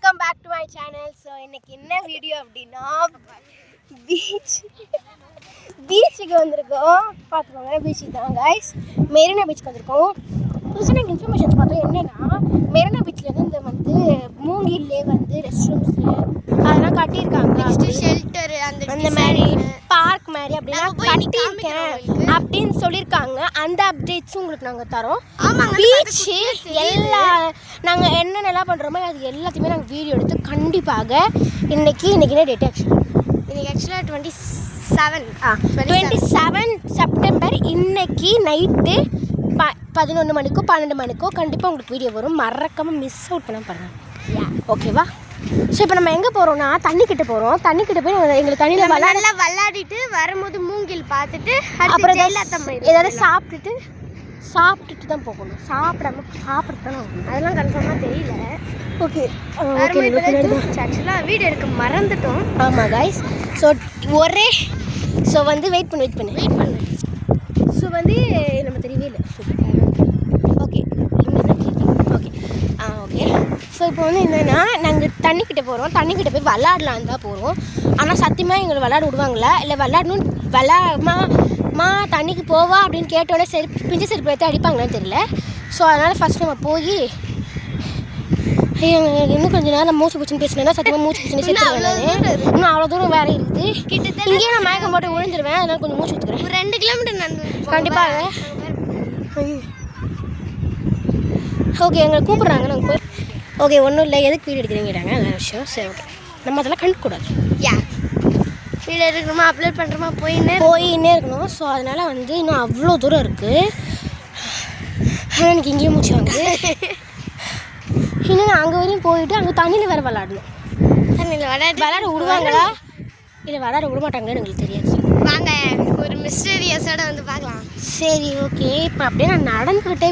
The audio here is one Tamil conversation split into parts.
Welcome back to my channel. So இன்னைக்கு என்ன வீடியோ அப்படின்னா பீச்சுக்கு வந்திருக்கோம். பார்த்துக்கோங்க, பீச்சுக்கு தான் கைஸ். மெரினா பீச்சுக்கு வந்திருக்கோம். புதுசாக எனக்கு இன்ஃபர்மேஷன்ஸ் பார்த்தோம். என்னென்னா மெரினா பீச்சில் இந்த வந்து மூங்கிலே வந்து ரெஸ்ட் ரூம்ஸு அதெல்லாம் கட்டியிருக்காங்க. நெக்ஸ்ட்டு ஷெல்டரு அந்த மாதிரி பார்க் மாதிரி அப்படின்னா கட்டியிருக்கேன் அப்படின்னு சொல்லியிருக்காங்க. அந்த அப்டேட்ஸும் உங்களுக்கு நாங்கள் தரோம். பீச்சு எல்லா நாங்கள் என்னென்னலாம் பண்ணுறோமோ அது எல்லாத்தையுமே நாங்கள் வீடியோ எடுத்து கண்டிப்பாக இன்னைக்கு என்ன டேட் ஆக்சுவலாக 27 செப்டம்பர் இன்னைக்கு நைட்டு 11 மணிக்கோ 12 மணிக்கோ கண்டிப்பாக உங்களுக்கு வீடியோ வரும். மறக்காமல் மிஸ் அவுட் பண்ண பாருங்கள். ஓகேவா? ஸோ இப்போ நம்ம எங்கே போகிறோம்னா தண்ணிக்கிட்ட போகிறோம். தண்ணிக்கிட்ட போய் எங்களுக்கு தண்ணியில் விளையாடிட்டு வரும்போது மூங்கில் பார்த்துட்டு அப்புறம் ஏதாவது சாப்பிட்டுட்டு தான் போகணும். சாப்பிட்டு தான் போகணும். அதெல்லாம் கன்ஃபார்மாக தெரியல. ஓகே ஆக்சுவலாக வீடியோ எடுக்க மறந்துட்டோம். ஆமாம் கைஸ். ஸோ வந்து வெயிட் பண்ணு. ஸோ வந்து நம்ம தெரியவே இல்லை. ஓகே. ஸோ இப்போ வந்து என்னென்னா நாங்கள் தண்ணிக்கிட்ட போகிறோம். தண்ணிக்கிட்ட போய் விளாட்லான்னு தான் போகிறோம். ஆனால் சத்தியமாக எங்களை விளாட விடுவாங்களா இல்லை விளாடணும்மா தண்ணிக்கு போவா அப்படின்னு கேட்டோடனே பிஞ்சு செருப்பு எடுத்து அடிப்பாங்களான்னு தெரியல. ஸோ அதனால் ஃபஸ்ட் நம்ம போய் இன்னும் கொஞ்சம் நேரம் மூச்சு பிடிச்சின்னு பேசினேன்னா சத்தியமாக மூச்சு பிடிச்சின்னு சேர்த்துருவேன். இன்னும் அவ்வளோ தூரம் வேலை இருக்குது. இங்கேயே நான் மயக்கம் போட்டு விழுந்துருவேன். அதனால் கொஞ்சம் மூச்சு ஊற்றுக்கிறேன். 2 கிலோமீட்டர் நடந்து கண்டிப்பாக. ஓகே, எங்களை கூப்பிட்றாங்க. நாங்கள் போய் ஓகே ஒன்றும் இல்லை, எதுக்கு வீடியோ எடுக்கிறீங்க கேட்டாங்க. நல்ல விஷயம். சரி, ஓகே. நம்ம அதெல்லாம் கண்டுக்கூடாது. வீடியோ எடுக்கணுமா அப்லோட் பண்ணுறோமா போயின்னே இருக்கணும். ஸோ அதனால் வந்து இன்னும் அவ்வளோ தூரம் இருக்குது. ஆனால் எனக்கு இங்கேயும் மூச்சு வாங்குது. இன்னும் அங்கே வரையும் போயிட்டு அங்கே தண்ணியில் வேறு விளாடணும். தண்ணியில் விளாட விடுவாங்களா இல்லை விளாட விட மாட்டாங்கன்னு எங்களுக்கு தெரியாது. வாங்க ஒரு மிஸ்டீரியஸோட வந்து பார்க்கலாம். சரி, ஓகே. இப்போ அப்படியே நான் நடந்துக்கிட்டே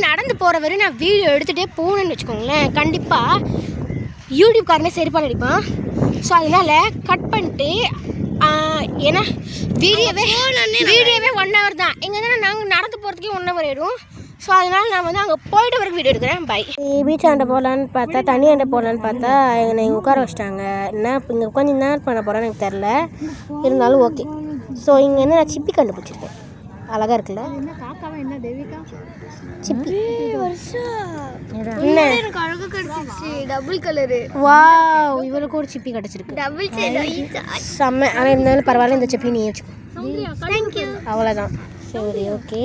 நடந்து போகிற வரையும் நான் வீடியோ எடுத்துகிட்டே போகணுன்னு வச்சுக்கோங்களேன். கண்டிப்பாக யூடியூப்காரனே சரிப்பாக நடிப்பான். ஸோ அதனால் கட் பண்ணிட்டு ஏன்னா வீடியோவே 1 hour தான். எங்கே நாங்கள் நடந்து போகிறதுக்கே 1 hour ஆகிடும். ஸோ அதனால் நான் வந்து அங்கே போய்ட்டு வரைக்கும் வீடியோ எடுக்கிறேன். பை. பீச் ஆண்ட போகலான்னு பார்த்தா தண்ணி ஆண்ட போகலான்னு பார்த்தா என்னை இங்கே உட்கார வச்சிட்டாங்க. என்ன இங்கே உட்காந்து என்ன பண்ண போகிறேன்னு எனக்கு தெரில. இருந்தாலும் ஓகே. ஸோ இங்கே என்ன நான் சிப்பி கண்டுபிடிச்சிருக்கேன். அழகாக இருக்குல்ல சிப்பி. என்ன அழகு கிடைச்சிருச்சு. Double colour. வாவ், இவளுக்கு ஒரு சிப்பி கிடச்சிருக்கு. டபுள் செம்ம. ஆனால் இருந்தாலும் பரவாயில்ல, இந்த சிப்பி நீ வச்சுக்கோ. தேங்க்யூ. அவ்வளோதான். சரி, ஓகே.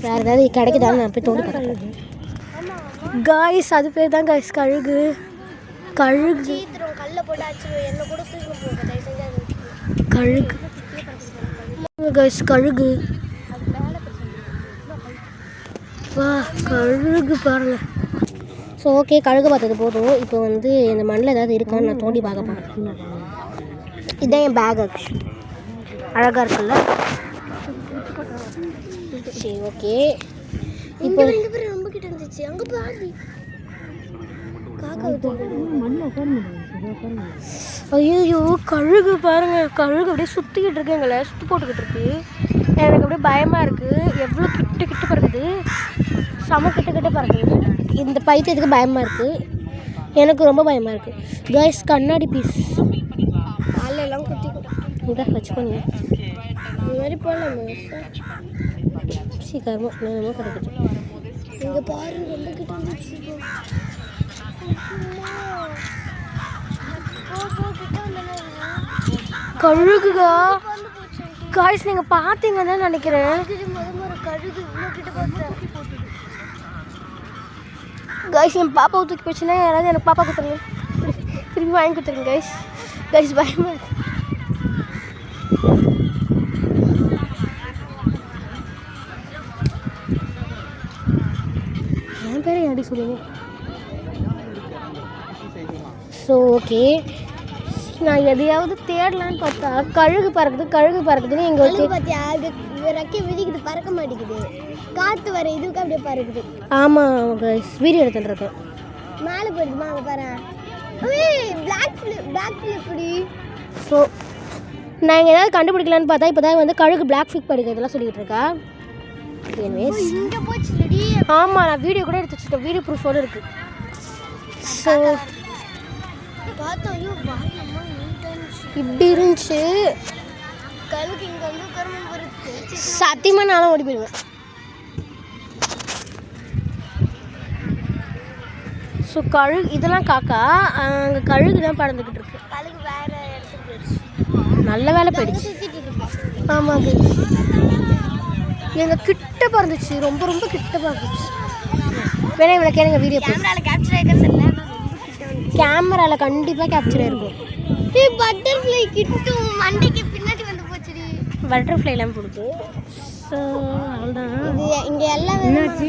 வேறு ஏதாவது கிடைக்குதான்னு நான் போய் தோண்டி பார்க்குறேன். காய்ஸ், அது பேர் தான் காய்ஸ் கழுகு. கழுகு காய்ஸ், கழுகு. வா, கழுகு பாருங்க. ஸோ ஓகே, கழுகு பார்த்தது போதும். இப்போ வந்து இந்த மண்ணில் ஏதாவது இருக்கான்னு நான் தோண்டி பார்க்க போகிறேன். இதுதான் என் பேக். அழகாக இருக்குல்ல? சரி, ஓகே. இப்போ ரொம்ப கிட்ட இருந்துச்சு. அங்கே பாரு ஐயோ, கழுகு பாருங்க. கழுகு அப்படியே சுற்றிக்கிட்டு இருக்கு. எங்களை சுற்றி போட்டுக்கிட்டு இருக்கு. எனக்கு அப்படியே பயமாக இருக்குது. எவ்வளோ கிட்ட பறக்குது. செம கிட்ட பறக்குது. இந்த பைத்தியத்துக்கு பயமாக இருக்குது. எனக்கு ரொம்ப பயமாக இருக்குது. கைஸ், கண்ணாடி பீஸ் காலெல்லாம் குத்தி இங்கே வச்சுக்கோங்க. இந்த மாதிரி போகலாம். சீக்கிரமாக நேரமாக கிடைக்குது. இங்கே பாரு ரொம்ப கிட்ட வந்துச்சு. கழுகுகா காய்ஸ், நீங்கள் பார்த்தீங்கன்னு தான் நினைக்கிறேன். காய்ஸ், என் பாப்பாவை தூக்கி போச்சுன்னா யாராவது எனக்கு பாப்பா கொடுத்துருங்க. திருப்பி வாங்கி கொடுத்துருங்க கைஸ். பயமா இருக்கு. என் பேரை எப்படி சொல்லுங்க. ஸோ ஓகே, நான் எதையாவது தேடலான்னு பார்த்தா கழுகு பறக்குதுன்னு எங்கே வச்சு பார்த்தியா? அது ரெக்கை விதிக்குது, பறக்க மாட்டேங்குது. காற்று வர இதுக்கு அப்படியே பறக்குது. ஆமாம், வீடியோ எடுத்துட்டுருக்கேன். மேலே போயிடுமா? அங்கே பாரு. பிளாக் இப்படி. ஸோ நான் இங்கே ஏதாவது கண்டுபிடிக்கலான்னு பார்த்தா இப்போ தான் வந்து கழுகு பிளாக் ஃபிக் படிக்கிறதுலாம் சொல்லிக்கிட்டு இருக்கா. ஆமாம், நான் வீடியோ கூட எடுத்து வச்சுருக்கேன். வீடியோ ப்ரூஃபோடு இருக்குது. ஸோ பார்த்தோம் இப்படி இருந்துச்சு. கழுகு இங்கே வந்து கரும்பு பொறுத்து சத்தியமாக நானும் ஓடி போயிடுவேன். ஸோ கழுகு இதெல்லாம் காக்கா, அங்கே கழுகு தான் பறந்துக்கிட்டு இருக்கு. கழுகு வேற இடத்துக்கு போயிடுச்சு. நல்ல வேலை போயிடுச்சு. சுற்றிட்டு இருக்கு. ஆமாம் எங்கள் கிட்ட பறந்துச்சு, ரொம்ப ரொம்ப கிட்ட பறந்துச்சு. வேணா இவ்வளோ கேளுங்க வீடியோ. கேமராவில் கேப்சர் ஆகிக்க இல்லை, கேமராவில் கண்டிப்பாக கேப்சர் ஆயிருக்கும். பட்டர்ஃப்ளை கிட்டும் மண்டைக்கு பின்னாடி வந்து போச்சுடி. பட்டர்ஃப்ளைலாம் போடுது. ஸோ அவ்வளோதான். இது இங்கே எல்லாம் என்னாச்சு?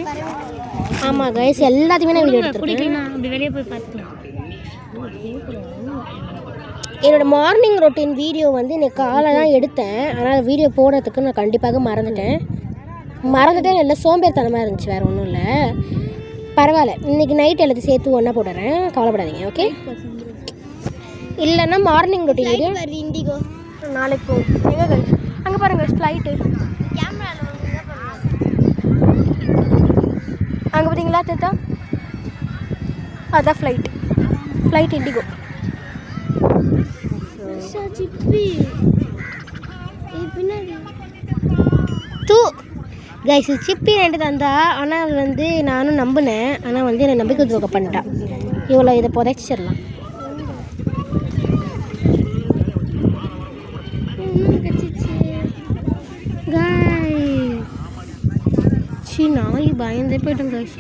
ஆமாம் கைஸ், எல்லாத்தையுமே நான் வீடியோ எடுத்துருக்கேன். அப்படி வெளியே போய் பார்த்துக்கலாம். என்னோடய மார்னிங் ரொட்டீன் வீடியோ வந்து இன்னைக்கு காலை தான் எடுத்தேன். ஆனால் வீடியோ போடுறதுக்கு நான் கண்டிப்பாக மறந்துட்டேன். இல்லை சோம்பேறித்தனமாக இருந்துச்சு, வேறு ஒன்றும் இல்லை. பரவாயில்ல, இன்றைக்கி நைட் எல்லாத்தையும் சேர்த்து ஒன்றா போடுறேன், கவலைப்படாதீங்க. ஓகே, இல்லைன்னா மார்னிங் ரொட்டீன் வீடியோ இண்டிகோ நாளைக்கு போகும். எங்கே கைஸ் அங்கே பாருங்கள் ஃப்ளைட்டு. கேமராவில் அங்கே பார்த்தீங்களா தேத்தா, அதான் ஃப்ளைட் இண்டிகோ. சிப்பி பின்னாடி கைஸ் சிப்பி ரெண்டு தந்தா. ஆனால் அது வந்து நானும் நம்பினேன், ஆனால் வந்து என்னை நம்பிக்கை துரோகம் பண்ணிட்டான். இவ்வளோ இதை புதைச்சிடலாம். நாய் பயந்தே போயிட்டேன் கைஸ்.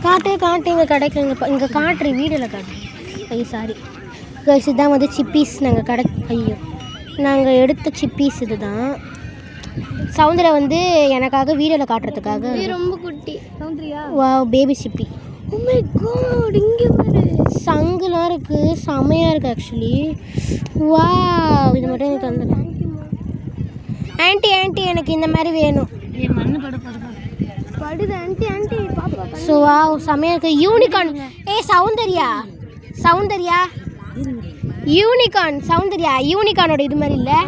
காட்டு இங்கே கிடைக்குங்க. இங்கே காட்டுற வீடியோவில் காட்டு. ஐயோ சாரி கைஸ், இதுதான் வந்து சிப்பீஸ் நாங்கள் நாங்கள் எடுத்த சிப்பீஸ். இது தான் சவுந்தர்யா வந்து எனக்காக வீடியோவில் காட்டுறதுக்காக. ரொம்ப குட்டி சவுந்தர்யா. வாவ், பேபி சிப்பி. ஓ மை காட், இங்கே பாரு சங்குலாம் இருக்குது, செமையாக இருக்குது ஆக்சுவலி. வாவ், இது மட்டும் எனக்கு தந்துடுறேன். ஆன்ட்டி எனக்கு இந்த மாதிரி வேணும். படுது ஆன்ட்டி பாப்பா. ஸோ வாவ், செமையாக இருக்குது. யூனிகார்ன். சௌந்தர்யா யூனிகார்ன். யூனிகார்னோட இது மாதிரி இல்லை,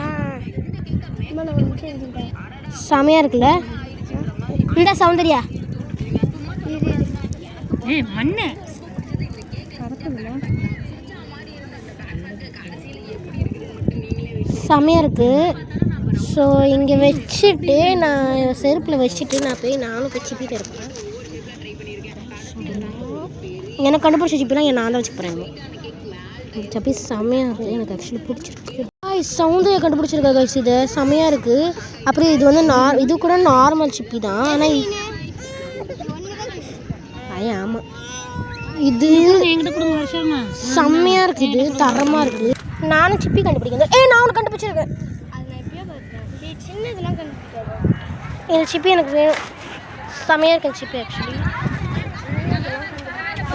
செமையாக இருக்குல்ல. இந்த சௌந்தர்யா செமையாக இருக்குது. ஸோ இங்கே வச்சுட்டு நான் செருப்பில் வச்சுட்டு நானும் போய் சிப்பிட்டு இருப்பேன். எனக்கு கண்டுபிடிச்ச சிப்பிலாம் நான் தான் வச்சு போகிறேன். சப்பி செமையாக இருக்குது, எனக்கு ஆக்சுவலி பிடிச்சிருக்கு. சவுந்தர்யா கண்டுபிடிச்சிருக்கா கைஸ், இது செமையாக இருக்குது. அப்புறம் இது வந்து இது கூட நார்மல் சிப்பி தான். ஆனால் ஆமாம், இது செம்மையாக இருக்குது, தரமாக இருக்குது. நானும் சிப்பி கண்டுபிடிக்கிறேன். நான் ஒன்று கண்டுபிடிச்சிருக்கேன். இந்த சிப்பி எனக்கு வேணும், செமையாக இருக்கு சிப்பி. ஆக்சுவலி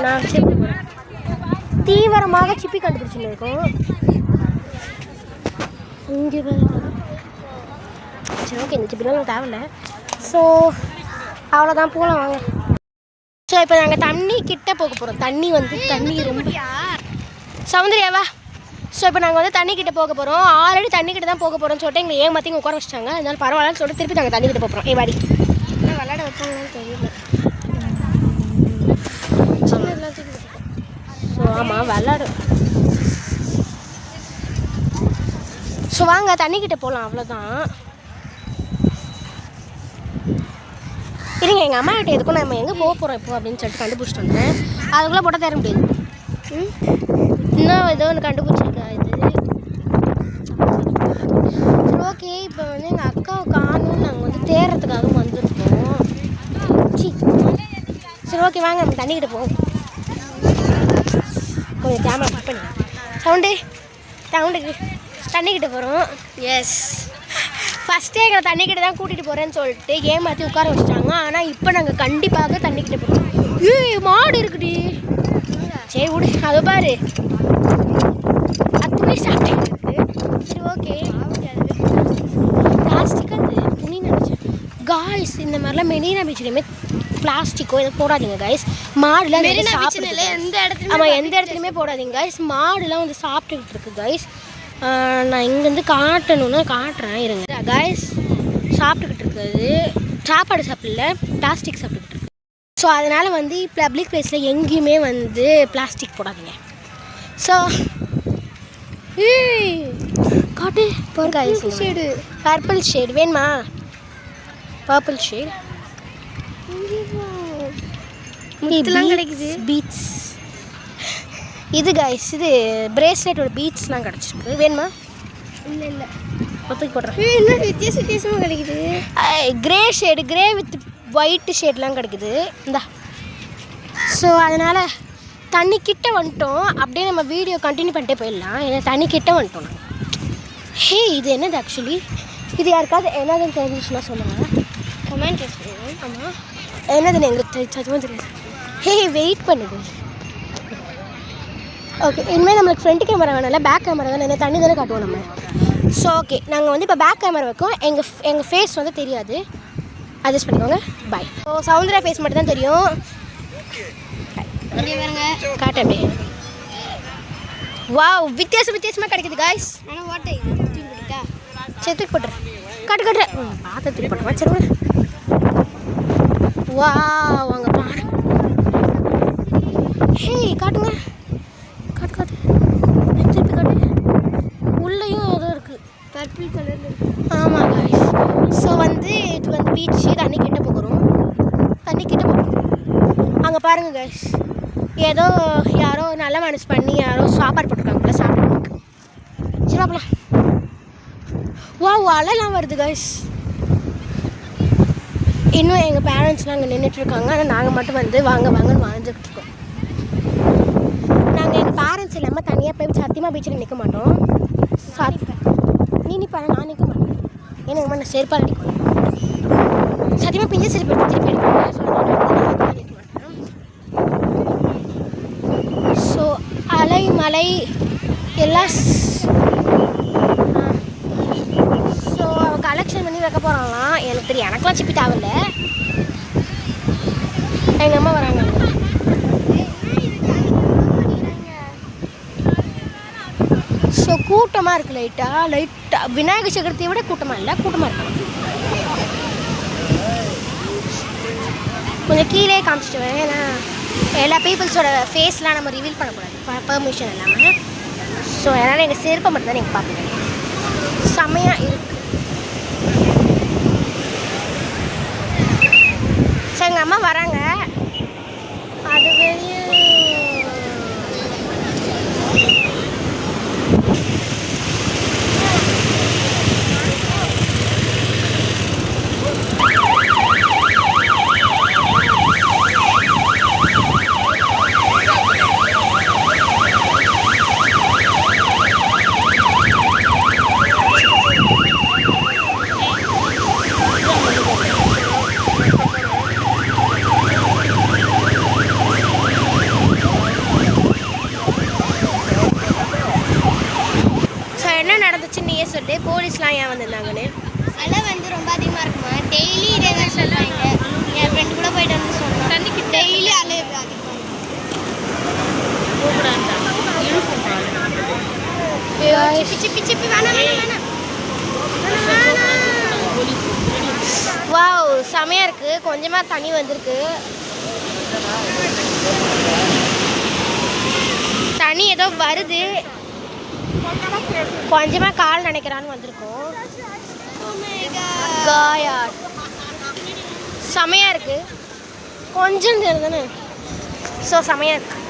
நான் தீவிரமாக சிப்பி கண்டுபிடிச்சிருக்கோம். இங்கே சரி ஓகே, இந்த சிப்பிலாம் எனக்கு தேவையில்லை. ஸோ அவ்வளோதான், போகலாம் வாங்க. ஸோ இப்போ நாங்கள் தண்ணி கிட்ட போக போகிறோம். தண்ணி ரொம்ப சௌந்தர்யாவா. ஸோ இப்போ நாங்கள் வந்து தண்ணி கிட்ட போக போகிறோம். ஆல்ரெடி தண்ணி கிட்ட தான் போக போகிறோம்னு சொல்லிட்டு எங்களை ஏமாற்றி உட்கார வச்சிட்டாங்க. அதனால பரவாயில்லன்னு சொல்லிட்டு திருப்பி நாங்கள் தண்ணி கிட்ட போகிறோம். வாடி விளையாட வச்சாங்கன்னு தெரியல. ஸோ ஆமாம் விளையாடும். ஸோ வாங்க தண்ணிக்கிட்ட போகலாம், அவ்வளோதான். இருங்க, எங்கள் அம்மா கிட்ட எதுக்கும் நம்ம எங்கே போக போகிறோம் இப்போ அப்படின்னு சொல்லிட்டு கண்டுபிடிச்சிட்டு வந்தேன். அதுக்குள்ளே போட்டால் தர முடியாது. இன்னும் ஏதோ ஒன்று கண்டுபிடிச்சிருக்கா இது. சரி ஓகே, இப்போ வந்து எங்கள் அக்காவை காணும், நாங்கள் வந்து தேடுறதுக்காக வந்துருக்கோம். சரி ஓகே வாங்க நம்ம தண்ணிக்கிட்ட போவோம். கொஞ்சம் கேமரா புக் பண்ணி சவுண்டுக்கு தண்ணிக்கிட்ட போகிறோம். எஸ், ஃபஸ்ட்டே எங்களை தண்ணிக்கிட்ட தான் கூட்டிகிட்டு போகிறேன்னு சொல்லிட்டு ஏமாற்றி உட்கார வச்சிட்டாங்க. ஆனால் இப்போ நாங்கள் கண்டிப்பாக தண்ணிக்கிட்ட போகிறோம். மாடு இருக்குடி. சரி விடு, அதை பாரு, அது துணி சாப்பிட்டு. சரி ஓகே, பிளாஸ்டிக்காக அது துணி நினச்சேன். காய்ஸ், இந்த மாதிரிலாம் மெரினா பீச்சிலையுமே பிளாஸ்டிக்கோ இதை போடாதீங்க கைஸ். மாடுலாம் சாப்பிடுது. ஆமாம், எந்த இடத்துலையுமே போடாதீங்க கைஸ். மாடுலாம் வந்து சாப்பிட்டுக்கிட்டு இருக்கு கைஸ். நான் இங்கேருந்து காட்டணும்னா காட்டுறேன் இருங்க கைஸ். சாப்பிட்டுக்கிட்டு இருக்காது, சாப்பாடு சாப்பிடல, பிளாஸ்டிக் சாப்பிட்டுக்கிட்டு இருக்கு. ஸோ அதனால் வந்து பப்ளிக் பிளேஸில் எங்கேயுமே வந்து பிளாஸ்டிக் போடாதீங்க. ஸோ காட்டு ஷேடு, பர்பிள் ஷேடு வேணுமா? பர்பிள் ஷேட் முத்துலாம் கிடைக்குது. பீட்ஸ் இது கைஸ், இது பிரேஸ்லெட்டோட பீட்ஸ்லாம் கிடச்சிருக்கு. வேணுமா? இல்லை இல்லை ஒத்துக்கு போடுறேன். என்ன வித்தியாசமாக கிடைக்குது. Grey shade, grey with white ஷேட்லாம் கிடைக்குது. இந்தா. ஸோ அதனால் தண்ணி கிட்ட வந்துட்டோம். அப்படியே நம்ம வீடியோ கண்டினியூ பண்ணிட்டே போயிடலாம். ஏன்னா தண்ணி கிட்ட வந்துட்டோம். ஹே, இது என்னது ஆக்சுவலி? இது யாருக்காவது என்னதுன்னு தெரிஞ்சிச்சுன்னா சொல்லுங்கள், கமெண்ட் பண்ணுவோம். ஆமாம், என்னதுன்னு எங்களுக்கு சத்துவம் தெரியாது. ஹே, வெயிட் பண்ணுது. ஓகே, இனிமேல் நம்மளுக்கு ஃப்ரண்ட் கேமரா வேணாம்ல, பேக் கேமரா தானே. என்ன தண்ணி தானே காட்டுவோம் நம்ம. ஸோ ஓகே, நாங்கள் வந்து இப்போ பேக் கேமரா வைக்கோம். எங்கள் ஃபேஸ் வந்து தெரியாது, அட்ஜஸ்ட் பண்ணிக்கோங்க. பாய். ஸோ சவுந்தர்யா ஃபேஸ் மட்டும் தான் தெரியும். இங்கே பாருங்க, காட்டு அப்படியே. வாவ், வித்தியாசமாக கிடைக்குது காய்ஸ். ஆனால் ஓட்டை தூக்கி போட்டுட்டா. சரி, தூக்கி போட்டுறேன். காட்டு பார்த்து தூக்கி போட்டுருவா. சரி விடு. வா, வாங்க பாரு. ஹே, காட்டுங்க. காட்டு திருப்பி காட்டு. உள்ளேயும் ஏதோ இருக்குது, பர்பிள் கலரில். ஆமாம் காய்ஸ். ஸோ வந்து இது வந்து பீச்சு. தண்ணி கிட்ட போகிறோம். அங்கே பாருங்கள் காய்ஸ், ஏதோ யாரோ நல்ல மனசு பண்ணி யாரோ சாப்பாடு போட்டிருக்காங்களா, சாப்பிட்றதுக்கு. சரி பார்க்கலாம். வா, அலைலாம் வருது காய்ஸ். இன்னும் எங்கள் பேரண்ட்ஸ்லாம் அங்கே நின்றுட்டுருக்காங்க. ஆனால் நாங்கள் மட்டும் வந்து வாங்கன்னு வாழ்ந்துக்கிட்டு இருக்கோம். நாங்கள் எங்கள் பேரண்ட்ஸ் இல்லாமல் தனியாக போய் சத்தியமாக பீச்சில் நிற்க மாட்டோம். நீ நிற்பாரு, நான் நிற்க மாட்டேன். ஏன்னா எங்கள் நான் செருப்பால் அடிக்கணும். சத்தியமாக பிஞ்ச செருப்பு எடுத்து திருப்பி அடிப்பாங்க. ஸோ அதனால் வந்து நான் சத்தியமாக நிற்க மாட்டேன். ஸோ அலை மலை எல்லாம் ஸோ கலெக்ஷன் பண்ணி வைக்க போகிறாங்களாம். எனக்கு தெரியும், எனக்குலாம் சிப்பி தேவையில்ல. எங்கள் அம்மா வராங்க. ஸோ கூட்டமாக இருக்குது. லைட்டாக விநாயகர் சதுர்த்தியை விட கூட்டமாக இல்லை, கூட்டமாக இருக்கு. கொஞ்சம் கீழே காமிச்சிட்டு வரேன். ஏன்னா எல்லா பீப்புள்ஸோட ஃபேஸ்லாம் நம்ம ரிவீல் பண்ணக்கூடாது, பெர்மிஷன் இல்லாமல். ஸோ அதனால் எங்கள் செருப்பை மட்டும் தான் நீங்கள் பார்த்துக்கணும். செம்மையாக இருக்குது. ஸோ எங்கள் அம்மா வராங்க. அது வெளியே சொல்லு. போலீஸ்லாம் ஏன் வந்திருந்தாங்கன்னு. அலை வந்து ரொம்ப அதிகமாக இருக்குமா, டெய்லி இதே தான் சொல்லுவாங்க. என் ஃப்ரெண்டு கூட போயிட்டு வந்து சொன்னான், தண்ணிக்கு டெய்லி அலை அதிகமாக சிப்பி வேணாம். வாவ், செமையாக இருக்குது. கொஞ்சமாக தண்ணி வந்திருக்கு. தண்ணி ஏதோ வருது. கொஞ்சமாக கால் நினைக்கிறான்னு வந்திருக்கோம். செமையாக இருக்குது. கொஞ்சம் தானே. ஸோ செமையாக இருக்குது.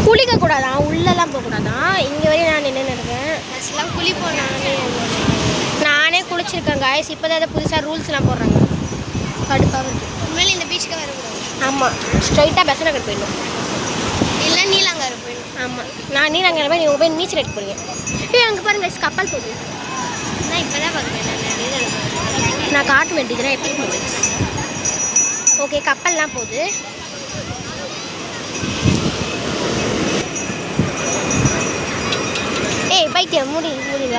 குளிக்கக்கூடாதான், உள்ளெல்லாம் போகக்கூடாதான். இங்கே வரையும் நான் நின்று இருக்கேன். ஃபஸ்ட்லாம் குளிப்போம். நானே குளிச்சிருக்கேன் காய்ஸ். இப்போ தான் புதுசாக ரூல்ஸ்லாம் போடுறாங்க. கடுப்பாக இருக்குது. உண்மையில இந்த பீச்சுக்கு வரக்கூடாது. ஆமாம், ஸ்ட்ரைட்டாக பெச நகர் போயிடணும். இல்லை நீலாங்கார போயிடும். ஆமாம், நான் நீலாங்கரை போய் நீங்கள் போய் நீச்சல் அடிக்க போகிறீங்க. அங்கே பாருங்க கப்பல் போகுது. நான் இப்போ தான் பார்க்குறேன். நான் காட்ட வேண்டியதுனா எப்படி போகுது. ஓகே, கப்பல்லாம் போகுது. ஏய் பைத்தியம், முடியல.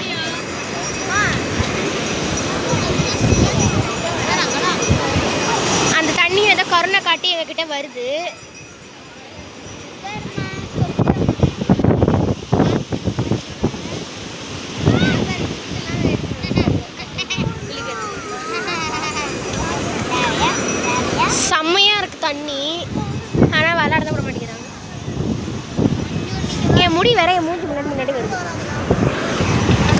அந்த தண்ணி ஏதோ கருணை காட்டி எங்ககிட்ட வருது. தண்ணி, ஆனால் விளாட தான் விட மாட்டேங்கிறாங்க. என் முடி வேற என் மூஞ்சி முன்னாடி வருது.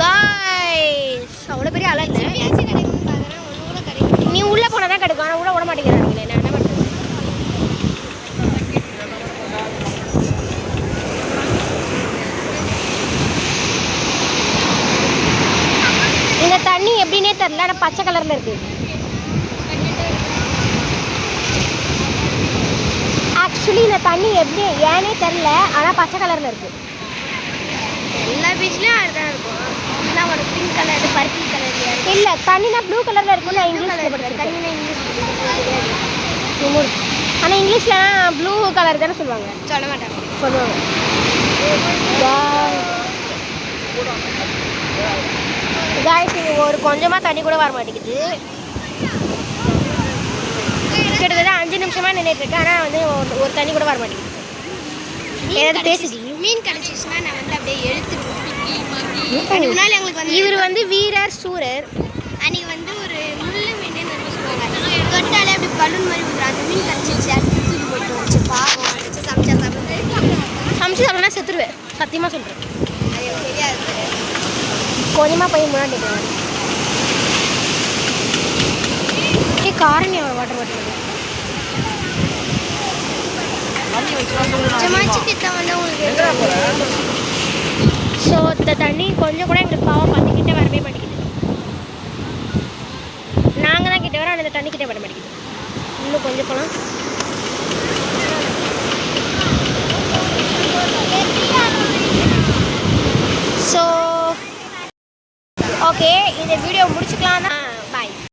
காய்ஸ் அவ்வளோ பெரிய அலை இல்லை. நீ உள்ளே போனால் தான் கிடைக்கும், ஆனால் உள்ள விட மாட்டேங்கிறாங்களே. நான் என்ன பண்ணுறது? இந்த தண்ணி எப்படின்னே தெரில, ஆனால் பச்சை கலரில் இருக்குது. ஆக்சுவலி இந்த தண்ணி எப்படி ஏனே தெரில, ஆனால் பச்சை கலரில் இருக்குது. எல்லா பீச்லேயும் அதுதான் இருக்கும். எல்லாம் ஒரு பிங்க் கலர் பர்பிள் கலர் இல்லை தண்ணினா ப்ளூ கலரில் இருக்கும். நான் இங்கிலீஷில் படிச்சிருக்கேன். தண்ணினா இங்கிலீஷ் ஆனால் இங்கிலீஷ்லாம் ப்ளூ கலர் தானே சொல்லுவாங்க. சொல்ல மாட்டாங்க. சொல்லுவாங்க. காய்ஸ் இங்கே ஒரு கொஞ்சமாக தண்ணி கூட வர மாட்டேங்குது. கிட்டத்தட்ட 5 நிமிஷமாக நின்றுட்டு இருக்கேன், ஆனால் வந்து ஒரு தண்ணி கூட வர மாட்டேங்குது. ஏதாவது பேசுது. மீன் கிடச்சிச்சுன்னா நான் வந்து அப்படியே எழுத்துருவேன். அதுக்கு முன்னாடி எங்களுக்கு வந்து இவர் வந்து வீரர் சூரர். அன்றைக்கி வந்து ஒரு முள்ளு மீன் வந்து சொல்லுவாங்க. தொட்டாலே அப்படி பலூன் மாதிரி விடுறோம். அந்த மீன் கிடச்சிச்சு, அடுத்து தூக்கி போட்டு வச்சு பாவம் வச்சு சமைச்சா சமைச்சு சாப்பிட்டா செத்துருவேன், சத்தியமாக சொல்கிறேன். அது எனக்கு தெரியாது. கொஞ்சமாக போய் முன்னாடி காரணி வாட்டர் பாட்டில் கொஞ்சமாச்சு கிட்ட வந்து உங்களுக்கு ஸோ இந்த தண்ணி கொஞ்சம் கூட எங்களுக்கு பாவம் பார்த்து கிட்ட வரவே மாட்டேங்குது. நாங்கள் தான் கிட்ட வரோம், அந்த தண்ணி கிட்ட வர மாட்டேங்குது. இன்னும் கொஞ்சம் போகலாம். ஸோ